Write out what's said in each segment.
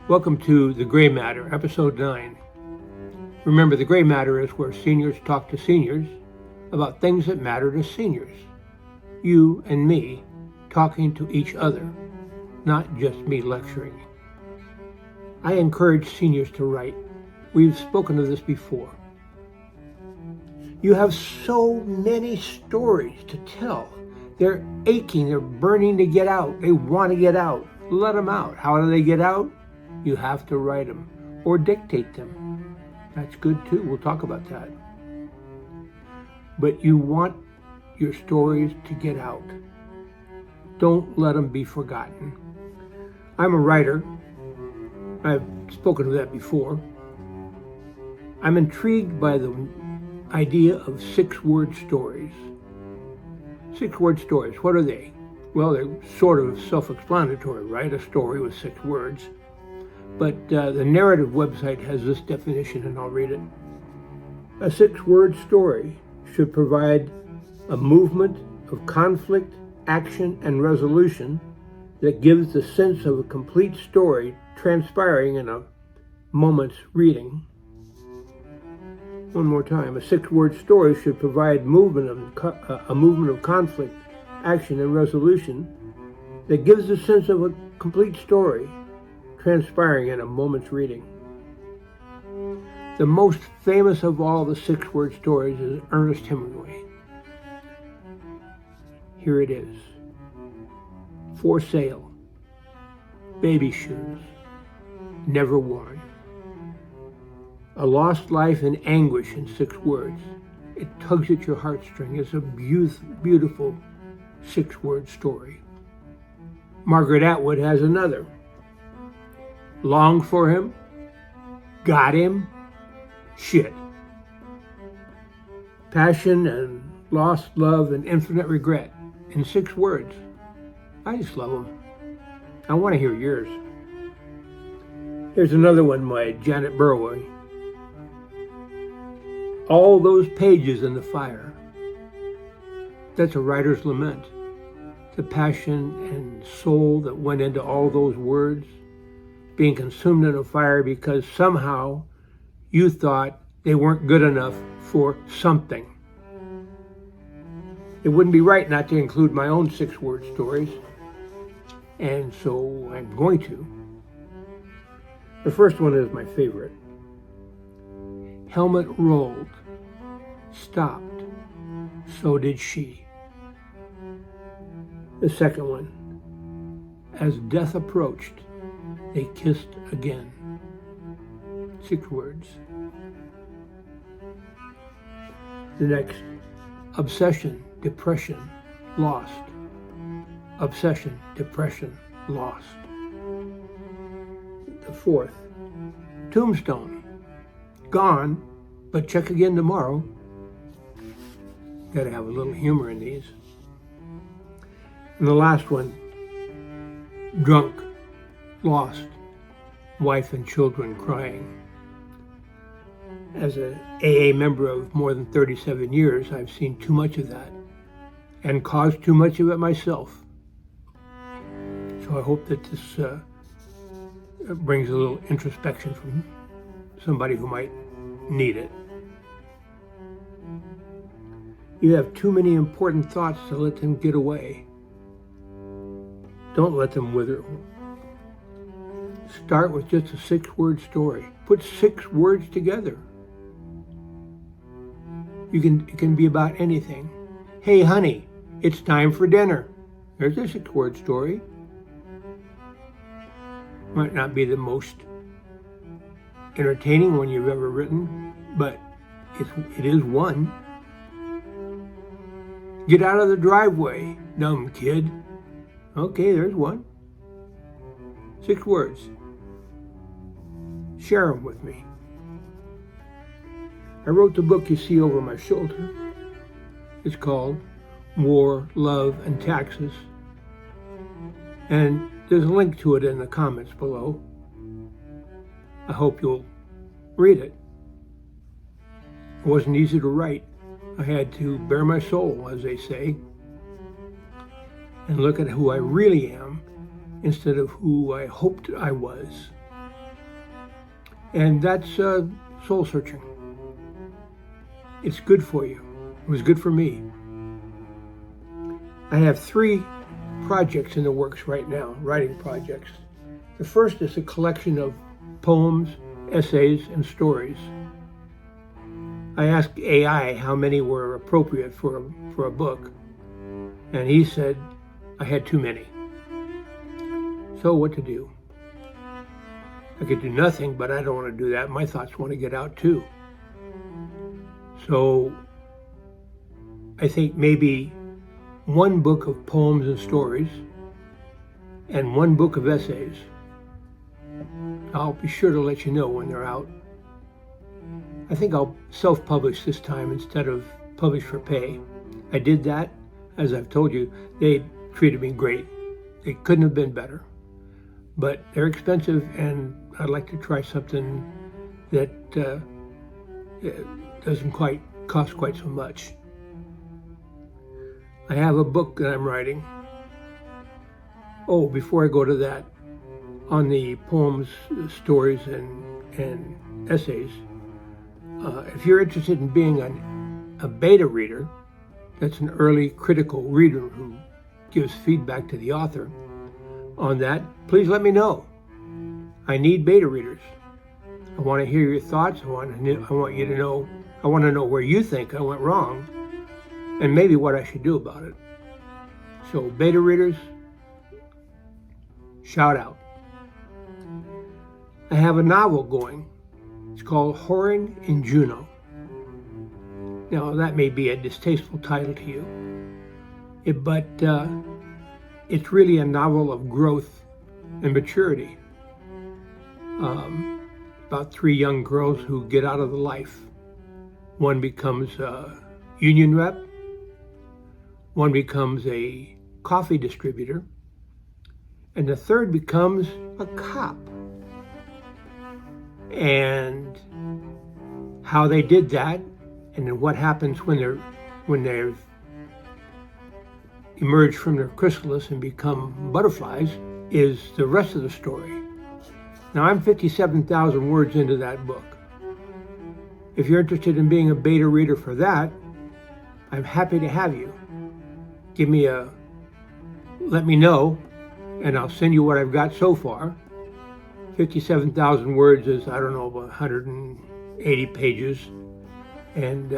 Welcome to The Gray Matter, Episode 9. Remember, The Gray Matter is where seniors talk to seniors about things that matter to seniors. You and me talking to each other, not just me lecturing. I encourage seniors to write. We've spoken of this before. You have so many stories to tell. They're aching, they're burning to get out. They want to get out. Let them out. How do they get out? You have to write them or dictate them. That's good too. We'll talk about that. But you want your stories to get out. Don't let them be forgotten. I'm a writer. I've spoken of that before. I'm intrigued by the idea of 6-word stories. 6-word stories, what are they? Well, they're sort of self-explanatory, right? A story with 6 words. But the narrative website has this definition, and I'll read it. A 6-word story should provide a movement of conflict, action, and resolution that gives the sense of a complete story transpiring in a moment's reading. One more time. A 6-word story should provide a movement of conflict, action, and resolution that gives the sense of a complete story transpiring in a moment's reading. The most famous of all the 6-word stories is Ernest Hemingway. Here it is. For sale. Baby shoes. Never worn. A lost life in anguish in 6 words. It tugs at your heartstring. It's a beautiful 6-word story. Margaret Atwood has another. Longed for him, got him, shit. Passion and lost love and infinite regret in 6 words. I just love them. I want to hear yours. Here's another one by Janet Burway. All those pages in the fire. That's a writer's lament. The passion and soul that went into all those words being consumed in a fire because somehow you thought they weren't good enough for something. It wouldn't be right not to include my own 6-word stories, and so I'm going to. The first one is my favorite. Helmet rolled, stopped, so did she. The second one, as death approached, they kissed again. 6 words. The next, obsession, depression, lost. Obsession, depression, lost. The fourth, tombstone, gone, but check again tomorrow. Gotta have a little humor in these. And the last one, drunk, lost, wife and children crying. As an AA member of more than 37 years, I've seen too much of that and caused too much of it myself. So I hope that this brings a little introspection from somebody who might need it. You have too many important thoughts to let them get away. Don't let them wither. Start with just a 6-word story. Put 6 words together. It can be about anything. Hey, honey, it's time for dinner. There's a 6-word story. Might not be the most entertaining one you've ever written, but it is one. Get out of the driveway, dumb kid. Okay, there's one. 6 words. Share them with me. I wrote the book you see over my shoulder. It's called War, Love, and Taxes. And there's a link to it in the comments below. I hope you'll read it. It wasn't easy to write. I had to bare my soul, as they say, and look at who I really am instead of who I hoped I was. And that's soul searching. It's good for you. It was good for me. I have 3 projects in the works right now, writing projects. The first is a collection of poems, essays, and stories. I asked AI how many were appropriate for a book, and he said I had too many. So what to do? I could do nothing, but I don't want to do that. My thoughts want to get out too. So I think maybe 1 book of poems and stories and 1 book of essays. I'll be sure to let you know when they're out. I think I'll self-publish this time instead of publish for pay. I did that, as I've told you. They treated me great. They couldn't have been better. But they're expensive, and I'd like to try something that doesn't quite cost quite so much. I have a book that I'm writing. Oh, before I go to that, on the poems, stories, and essays, if you're interested in being a beta reader, that's an early critical reader who gives feedback to the author on that, please let me know. I need beta readers. I want to hear your thoughts. I want you to know. I want to know where you think I went wrong, and maybe what I should do about it. So beta readers, shout out. I have a novel going. It's called Whoring in Juneau. Now that may be a distasteful title to you, but it's really a novel of growth and maturity. About 3 young girls who get out of the life. One becomes a union rep, one becomes a coffee distributor, and the third becomes a cop. And how they did that, and then what happens when they've emerged from their chrysalis and become butterflies, is the rest of the story. Now I'm 57,000 words into that book. If you're interested in being a beta reader for that, I'm happy to have you. Let me know, and I'll send you what I've got so far. 57,000 words is, I don't know, about 180 pages, and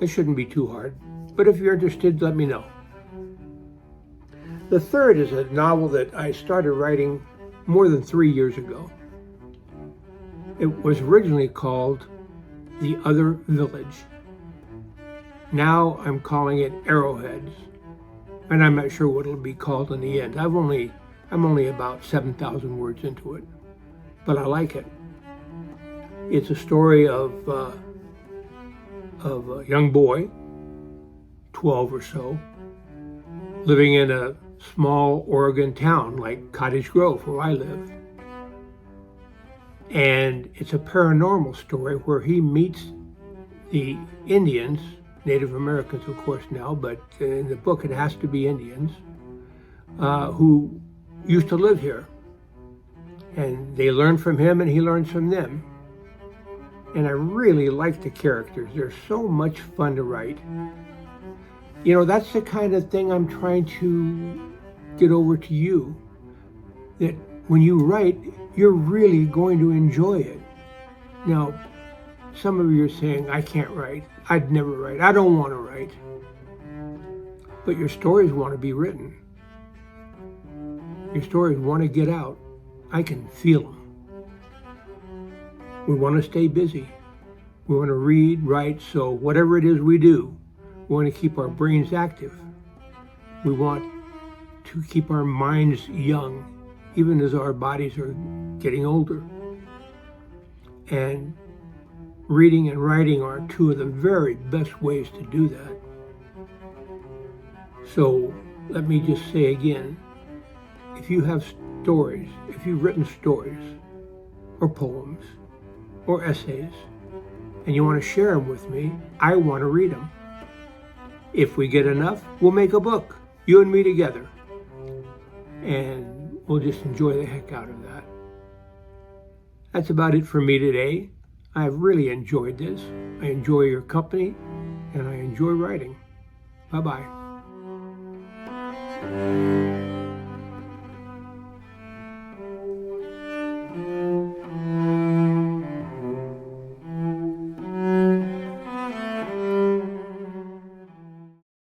it shouldn't be too hard. But if you're interested, let me know. The third is a novel that I started writing more than 3 years ago. It was originally called The Other Village. Now I'm calling it Arrowheads, and I'm not sure what it'll be called in the end. I'm only about 7,000 words into it, but I like it. It's a story of a young boy, 12 or so, living in a small Oregon town like Cottage Grove, where I live. And it's a paranormal story where he meets the Indians, Native Americans of course now, but in the book it has to be Indians, who used to live here. And they learn from him and he learns from them. And I really like the characters. They're so much fun to write. You know, that's the kind of thing I'm trying to get over to you, that when you write, you're really going to enjoy it. Now, some of you are saying, I can't write. I'd never write. I don't want to write. But your stories want to be written. Your stories want to get out. I can feel them. We want to stay busy. We want to read, write, so whatever it is we do, we want to keep our brains active. We want to keep our minds young, even as our bodies are getting older. And reading and writing are 2 of the very best ways to do that. So let me just say again, if you have stories, if you've written stories or poems or essays, and you want to share them with me, I want to read them. If we get enough, we'll make a book, you and me together. And we'll just enjoy the heck out of that. That's about it for me today. I've really enjoyed this. I enjoy your company, and I enjoy writing. Bye-bye.